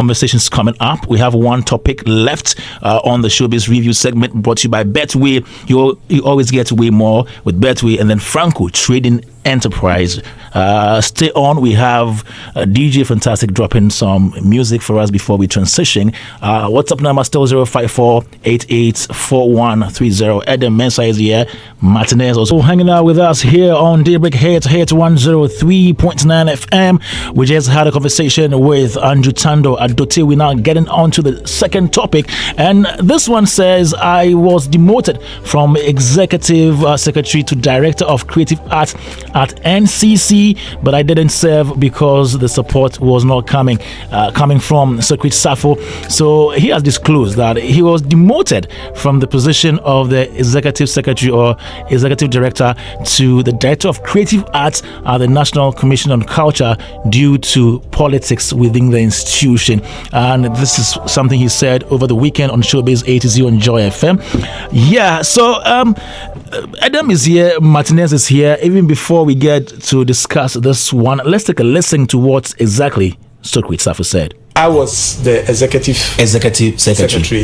Conversations coming up. We have one topic left on the Showbiz Review segment brought to you by Betway. You always get way more with Betway. And then Franco Trading Enterprise. Stay on. We have DJ Fantastic dropping some music for us before we transition. WhatsApp number still 054-884130. Adam Mensah is here. Martinez also hanging out with us here on Daybreak Hits 103.9 FM. We just had a conversation with Andrew Tando Adote. We're now getting on to the second topic, and this one says, I was demoted from executive secretary to director of creative arts at NCC, but I didn't serve because the support was not coming from Socrates Sarfo. So he has disclosed that he was demoted from the position of the executive secretary or executive director to the director of creative arts at the National Commission on Culture due to politics within the institution. And this is something he said over the weekend on Showbiz 80 on Joy FM. Yeah, so Adam is here, Martinez is here. Even before we get to discuss this one, let's take a listen to what exactly Socrates Sarfo said. I was the executive secretary.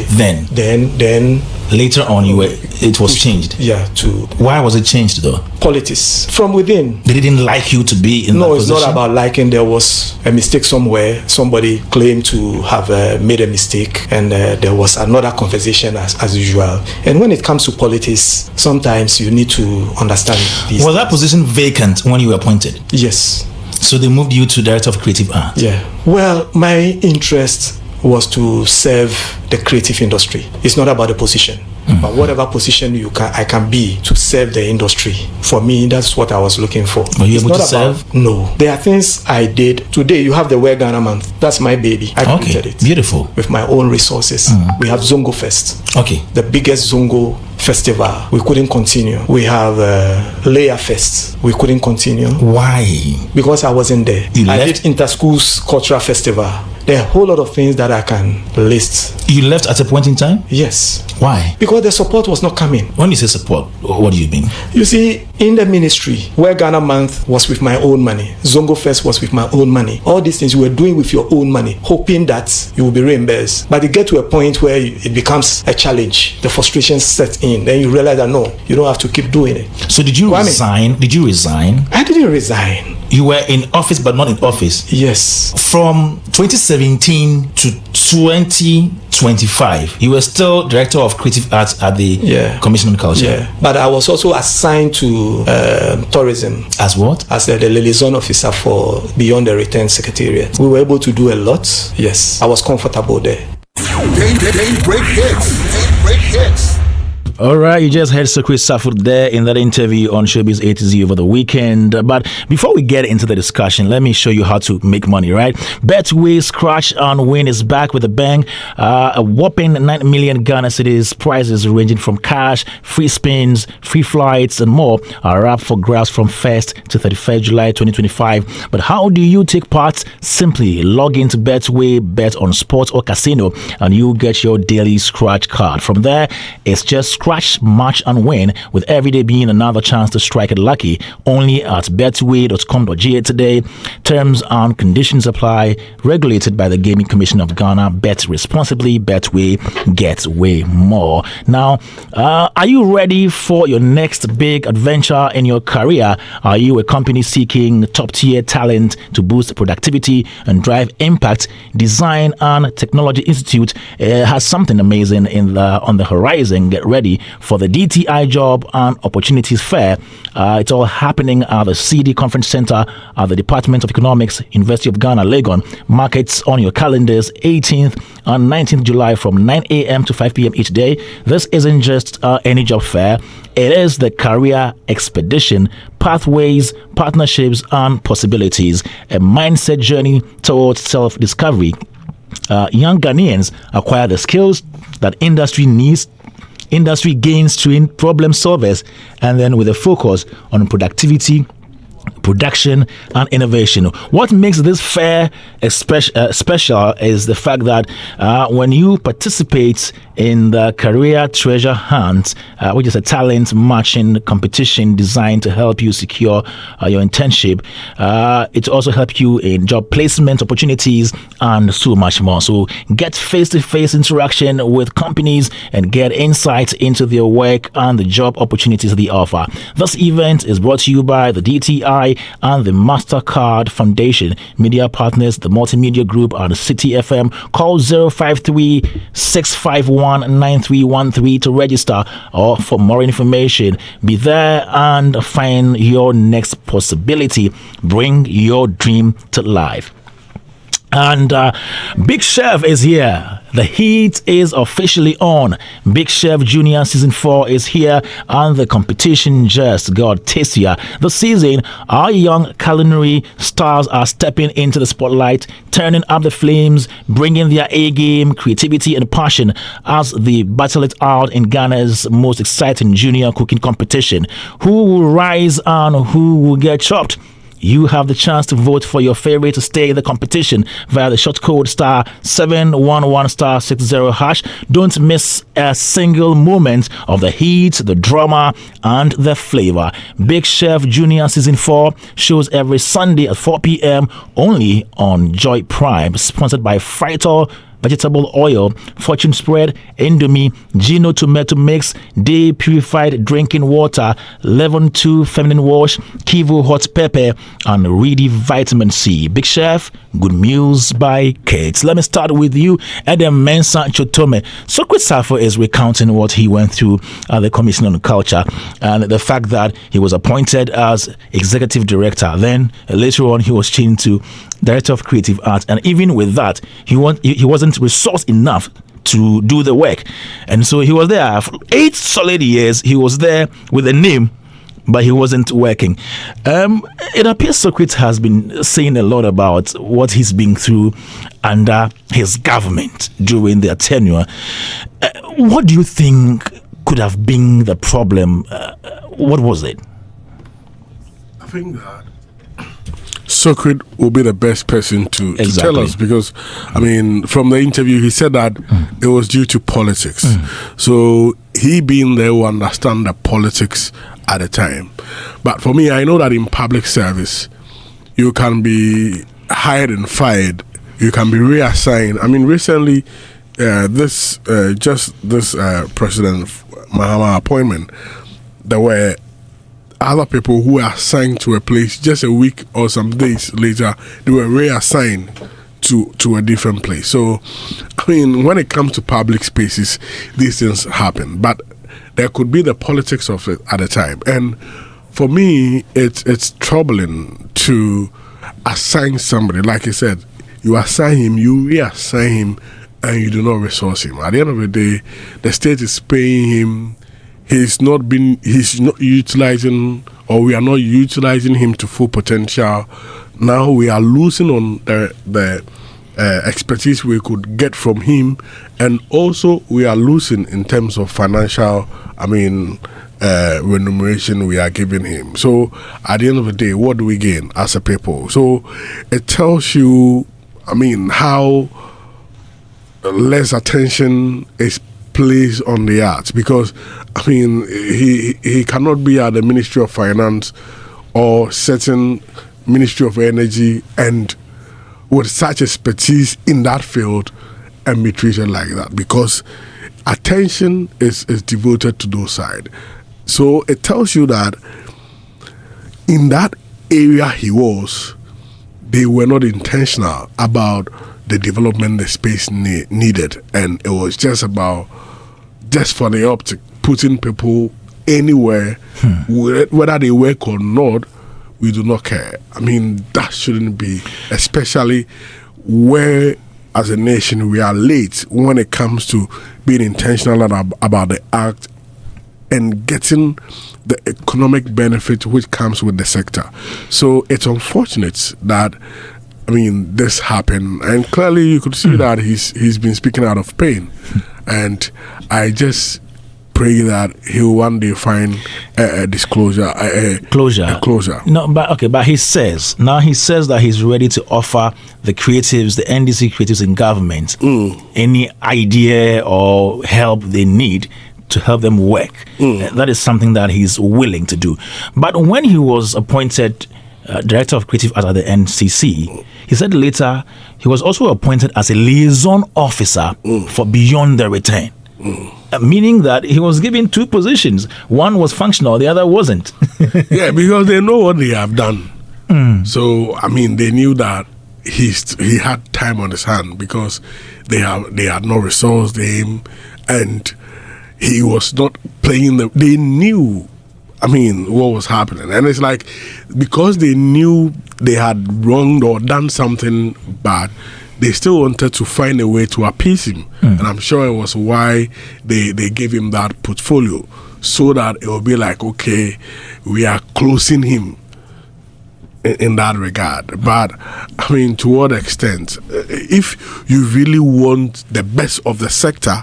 Then later on, it was changed. Yeah, to why was it changed though? Politics from within. They didn't like you to be in that position? No, it's not about liking. There was a mistake somewhere. Somebody claimed to have made a mistake, and there was another conversation as usual. And when it comes to politics, sometimes you need to understand these. Was that position vacant when you were appointed? Yes. So they moved you to director of creative art? Yeah. Well, my interest was to serve the creative industry. It's not about the position. Mm-hmm. But whatever position I can be to serve the industry. For me, that's what I was looking for. Were you able to serve? No. There are things I did. Today, you have the Wear Ghana Month. That's my baby. I created it. Beautiful. With my own resources. Mm-hmm. We have Zongo Fest. Okay. The biggest Zongo festival. We couldn't continue. We have Layer Fest. We couldn't continue. Why? Because I wasn't there. I did Interschools Cultural Festival. There are a whole lot of things that I can list. You left at a point in time? Yes. Why? Because the support was not coming. When you say support, what do you mean? You see, in the ministry, where Ghana Month was with my own money, Zongo Fest was with my own money. All these things you were doing with your own money, hoping that you will be reimbursed. But you get to a point where it becomes a challenge. The frustration sets in. Then you realize that no, you don't have to keep doing it. So did you resign? Did you resign? I didn't resign. You were in office but not in office? Yes. From 2017 to 2025, you were still director of creative arts at the Commission on Culture. Yeah. But I was also assigned to tourism. As what? As the liaison officer for Beyond the Return Secretariat. We were able to do a lot. Yes. I was comfortable there. Daybreak Hits. All right, you just heard Socrates Sarfo there in that interview on Showbiz A-Z over the weekend. But before we get into the discussion, let me show you how to make money, right? Betway Scratch and Win is back with a bang. A whopping 9 million Ghana cedis. Prizes ranging from cash, free spins, free flights, and more are up for grabs from 1st to 31st July 2025. But how do you take part? Simply log into Betway, bet on sports or casino, and you get your daily Scratch card. From there, it's just scratch, match, and win, with every day being another chance to strike it lucky. Only at betway.com.ga today. Terms and conditions apply. Regulated by the Gaming Commission of Ghana. Bet responsibly. Betway, get way more. Now, are you ready for your next big adventure in your career? Are you a company seeking top-tier talent to boost productivity and drive impact? Design and Technology Institute has something amazing on the horizon. Get ready for the DTI Job and Opportunities Fair. It's all happening at the CD Conference Center at the Department of Economics, University of Ghana, Legon. Markets on your calendars 18th and 19th July from 9 a.m. to 5 p.m. each day. This isn't just any job fair. It is the career expedition, pathways, partnerships, and possibilities. A mindset journey towards self-discovery. Young Ghanaians acquire the skills that industry needs. Industry gains trained problem solvers, and then with a focus on productivity, production and innovation. What makes this fair special is the fact that when you participate in the Career Treasure Hunt, which is a talent matching competition designed to help you secure your internship, it also helps you in job placement opportunities and so much more. So get face-to-face interaction with companies and get insights into their work and the job opportunities they offer. This event is brought to you by the DTI and the MasterCard Foundation. Media partners, the Multimedia Group and City FM. Call 053-651-9313 to register or for more information. Be there and find your next possibility. Bring your dream to life. And Big Chef is here. The heat is officially on. Big Chef Junior Season 4 is here and the competition just got tastier. This season, our young culinary stars are stepping into the spotlight, turning up the flames, bringing their A-game, creativity and passion as they battle it out in Ghana's most exciting junior cooking competition. Who will rise and who will get chopped? You have the chance to vote for your favorite to stay in the competition via the short code *711*60#. Don't miss a single moment of the heat, the drama, and the flavor. Big Chef Junior Season 4 shows every Sunday at 4 p.m. only on Joy Prime. Sponsored by Frital Vegetable Oil, Fortune Spread, Indomie, Gino Tomato Mix, Day Purified Drinking Water, Level 2 Feminine Wash, Kivu Hot Pepper, and Reedy Vitamin C. Big Chef, good meals by Hitz. Let me start with you, Adam Mensah Chotome. Socrates Sarfo is recounting what he went through at the Commission on Culture and the fact that he was appointed as Executive Director. Then later on, he was changed to Director of Creative Arts, and even with that, he wasn't resourced enough to do the work, and so he was there for 8 solid years. He was there with a name, but he wasn't working. It appears Socrates has been saying a lot about what he's been through under his government during their tenure. What do you think could have been the problem? What was it? I think that Socrates will be the best person to tell us, because I mean, from the interview he said that it was due to politics. So he being there will understand the politics at the time. But for me, I know that in public service you can be hired and fired, you can be reassigned. I mean, recently this President Mahama appointment, there were other people who were assigned to a place just a week or some days later, they were reassigned to a different place. So, I mean, when it comes to public spaces, these things happen. But there could be the politics of it at a time. And for me, it's troubling to assign somebody. Like I said, you assign him, you reassign him, and you do not resource him. At the end of the day, the state is paying him. He's not utilizing, or we are not utilizing him to full potential. Now we are losing on the expertise we could get from him, and also we are losing in terms of financial, remuneration we are giving him. So at the end of the day, what do we gain as a people? So it tells you, how less attention is placed on the arts, because he cannot be at the Ministry of Finance or certain Ministry of Energy and with such expertise in that field and be treated like that, because attention is devoted to those sides. So it tells you that in that area he was, they were not intentional about the development the space needed, and it was just about for the optic, putting people anywhere, whether they work or not, we do not care. That shouldn't be, especially where as a nation we are late when it comes to being intentional about the act and getting the economic benefit which comes with the sector. So it's unfortunate that this happened, and clearly you could see that he's been speaking out of pain, and I just pray that he'll one day find a disclosure, closure. A closure. No, but he says that he's ready to offer the creatives, the NDC creatives in government, any idea or help they need to help them work. That is something that he's willing to do. But when he was appointed Director of Creative Arts at the NCC, he said later he was also appointed as a liaison officer for Beyond the Return. Meaning that he was given two positions. One was functional, the other wasn't. Yeah, because they know what they have done. So, I mean, they knew that he had time on his hand because they had no resource him, and he was not playing them. They knew, I mean, what was happening. And it's like, because they knew they had wronged or done something bad, they still wanted to find a way to appease him. And I'm sure it was why they gave him that portfolio, so that it will be like, okay, we are closing him in that regard. But I mean, to what extent? If you really want the best of the sector,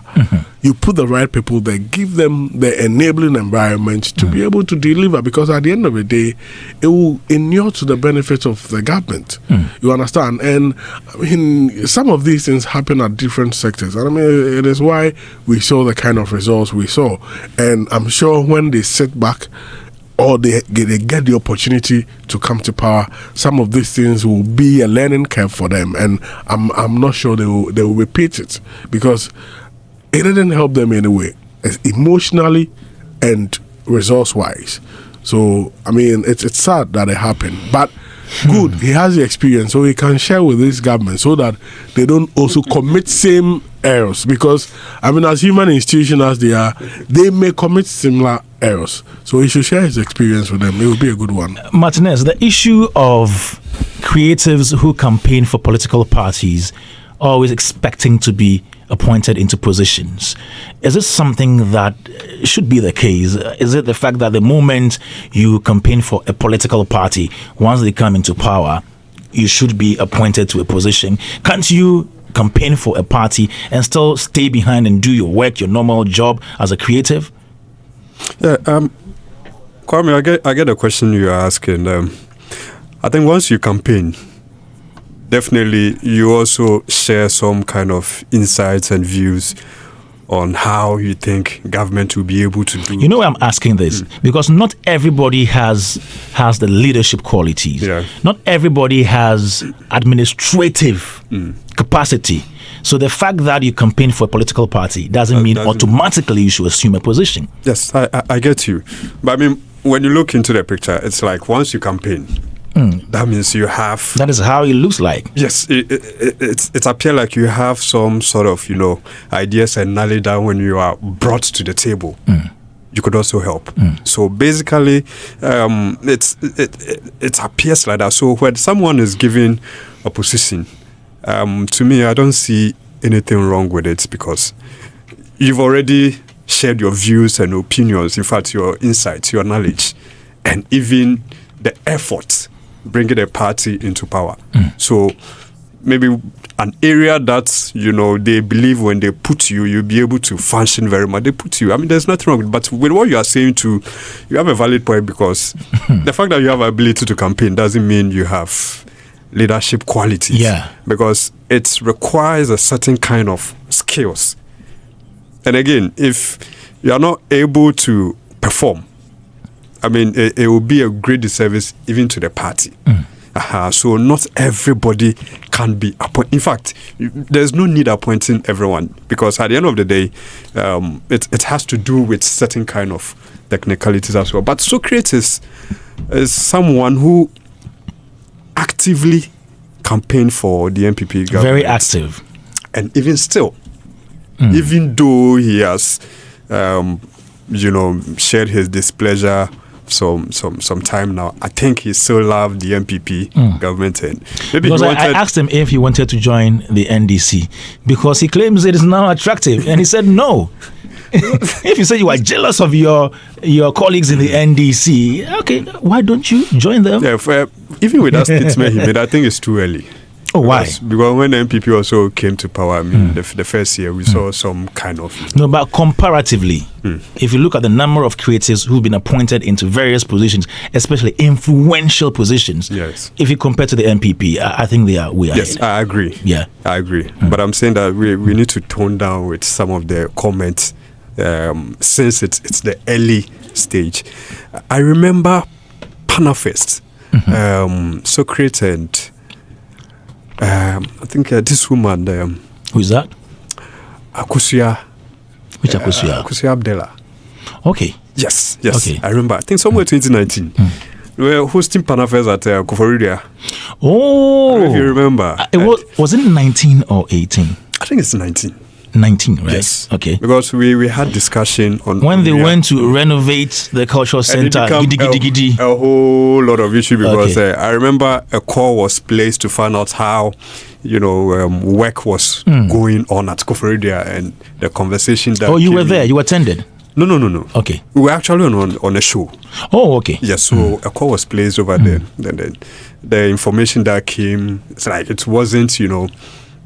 you put the right people there, give them the enabling environment to be able to deliver, because at the end of the day, it will inure to the benefit of the government. You understand? And I mean, some of these things happen at different sectors, and I mean, it is why we saw the kind of results we saw. And I'm sure when they sit back, or they get the opportunity to come to power, some of these things will be a learning curve for them, and I'm not sure they will repeat it, because it didn't help them anyway, emotionally and resource wise. So I mean, it's sad that it happened, but good, he has the experience, so he can share with this government so that they don't also commit same errors, because I mean, as human institutions as they are, they may commit similar errors. So he should share his experience with them. It will be a good one. Martinez, the issue of creatives who campaign for political parties always expecting to be appointed into positions, is this something that should be the case? Is it the fact that the moment you campaign for a political party, once they come into power, you should be appointed to a position? Can't you campaign for a party and still stay behind and do your work, your normal job as a creative? Yeah, Kwame, I get the question you're asking. I think once you campaign, definitely you also share some kind of insights and views on how you think government will be able to do. You know why I'm asking this? Because not everybody has the leadership qualities. Yeah. Not everybody has administrative capacity. So the fact that you campaign for a political party doesn't mean automatically you should assume a position. Yes, I get you. But I mean, when you look into the picture, it's like once you campaign, that means you have... That is how it looks like. Yes, it appears like you have some sort of, ideas and knowledge that when you are brought to the table, you could also help. So basically, it appears like that. So when someone is given a position, to me, I don't see anything wrong with it, because you've already shared your views and opinions, in fact, your insights, your knowledge, and even the effort bringing a party into power. So maybe an area that, they believe when they put you, you'll be able to function very much. They put you. I mean, there's nothing wrong with it. But with what you are saying too, you have a valid point, because the fact that you have ability to campaign doesn't mean you have leadership qualities. Yeah. Because it requires a certain kind of skills. And again, if you are not able to perform, I mean, it will be a great disservice even to the party. So not everybody can be appointed. In fact, there's no need appointing everyone, because at the end of the day, it has to do with certain kind of technicalities as well. But Socrates is someone who actively campaigned for the NPP government. Very active. And even still, even though he has, shared his displeasure some time now, I think he still loved the NPP government. And maybe because I asked him if he wanted to join the NDC, because he claims it is now attractive, and he said no. If you say you are jealous of your colleagues in the NDC, okay, why don't you join them? Yeah, even with that statement he made, I think it's too early. Oh, why? Because when the NPP also came to power, I mean, the first year we saw some kind of... No, but comparatively, if you look at the number of creatives who've been appointed into various positions, especially influential positions, yes, if you compare to the NPP, I think we are yes, ahead. I agree. Yeah. I agree. But I'm saying that we need to tone down with some of the comments since it's the early stage. I remember Panafest, Socrates and I think this woman, Who is that? Akusia. Which Akusia? Akusia Abdella. Okay. Yes. Okay. I remember. I think somewhere 2019. We were hosting Panafest at Koforidua. Oh. I don't know if you remember. Was it 19 or 18? I think it's 19. 19, right? Yes. Okay. Because we had discussion on when they went to renovate the cultural center, a whole lot of issue because I remember a call was placed to find out how work was going on at Koforidua and the conversation that. Oh, you were there. You attended. No. Okay. We were actually on a show. Oh, okay. Yes, so a call was placed over there. Then the information that came, it's like it wasn't,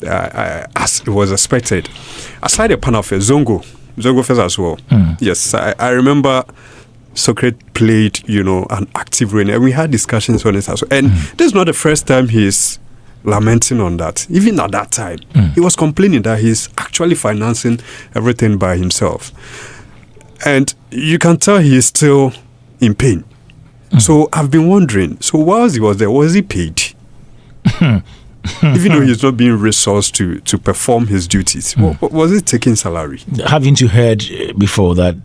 as it was expected. Aside the Panafest, Zongo Fest as well. Yes, I remember Socrates played, an active role, and we had discussions on it as well. And this is not the first time he's lamenting on that. Even at that time, he was complaining that he's actually financing everything by himself. And you can tell he is still in pain. So I've been wondering, so whilst he was there, was he paid? Even though he's not being resourced to perform his duties, was he taking salary? Haven't you heard before that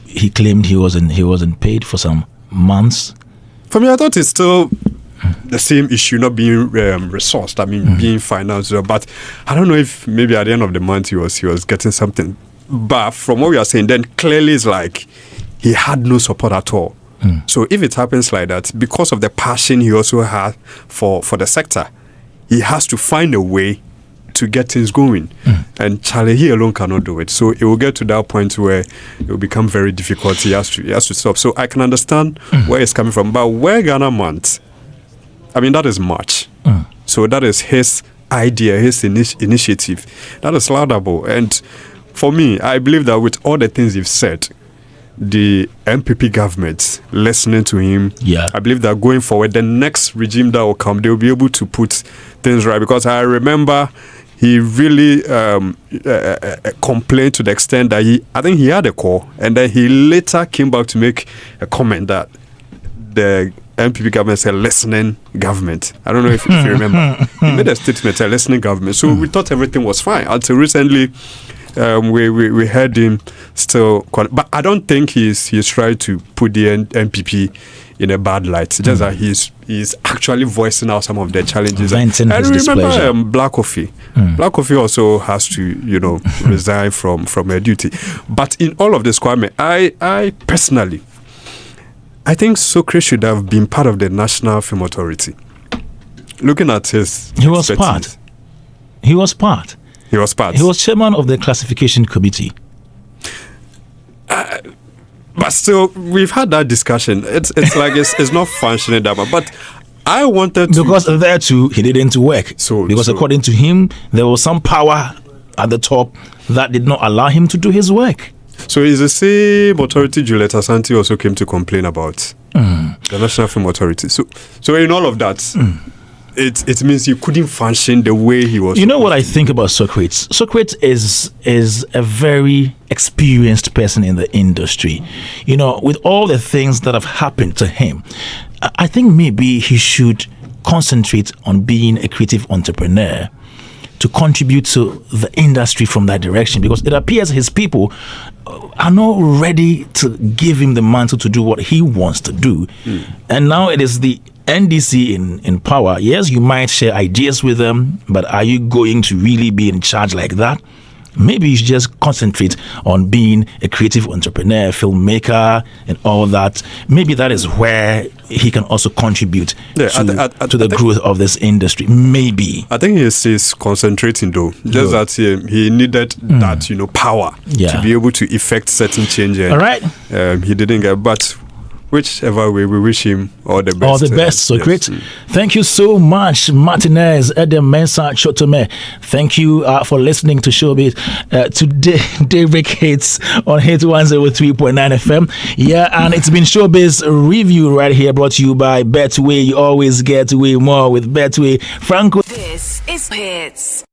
he claimed he wasn't paid for some months? For me, I thought it's still the same issue, not being resourced. I mean, being financed. But I don't know if maybe at the end of the month he was getting something. But from what we are saying, then clearly it's like he had no support at all. So if it happens like that, because of the passion he also had for the sector, he has to find a way to get things going. And Charlie, he alone cannot do it. So it will get to that point where it will become very difficult. He has to stop. So I can understand where it's coming from. But where Ghana month, I mean, that is March. So that is his idea, his initiative. That is laudable. And for me, I believe that with all the things you've said, the MPP government listening to him, I believe that going forward, the next regime that will come, they will be able to put things right. Because I remember he really complained to the extent that I think he had a call, and then he later came back to make a comment that the MPP government said listening government. I don't know if you remember. He made a statement, a listening government. So we thought everything was fine until recently. We heard him still, but I don't think he's trying to put the NPP in a bad light. It's just that he's actually voicing out some of the challenges. And remember Black Coffee. Black Coffee also has to resign from her duty. But in all of this, Kwame, I personally, I think Socrates should have been part of the National Film Authority. Looking at his He was part. He was chairman of the classification committee. But still, we've had that discussion. It's like it's not functioning that much. But I wanted to... Because there too, he didn't work. Because according to him, there was some power at the top that did not allow him to do his work. So it's the same authority Juliet Asante also came to complain about. The National Film Authority. So in all of that... It means he couldn't function the way he was. You know what I think about Socrates? Socrates is a very experienced person in the industry. With all the things that have happened to him, I think maybe he should concentrate on being a creative entrepreneur to contribute to the industry from that direction, because it appears his people are not ready to give him the mantle to do what he wants to do. And now it is the NDC in power. Yes, you might share ideas with them, but are you going to really be in charge like that? Maybe you should just concentrate on being a creative entrepreneur, filmmaker, and all that. Maybe that is where he can also contribute to the growth of this industry. Maybe. I think he's concentrating though. Just that he needed that, power to be able to effect certain changes. All right. He didn't get, but whichever way, we wish him all the best. All the best, Socrates. Yes. Thank you so much, Martinez, Edem Mensa Chotome. Thank you for listening to Showbiz today. Daybreak Hits on Hit 103.9 FM. Yeah, and it's been Showbiz Review right here, brought to you by Betway. You always get way more with Betway. Franco. This is Hits.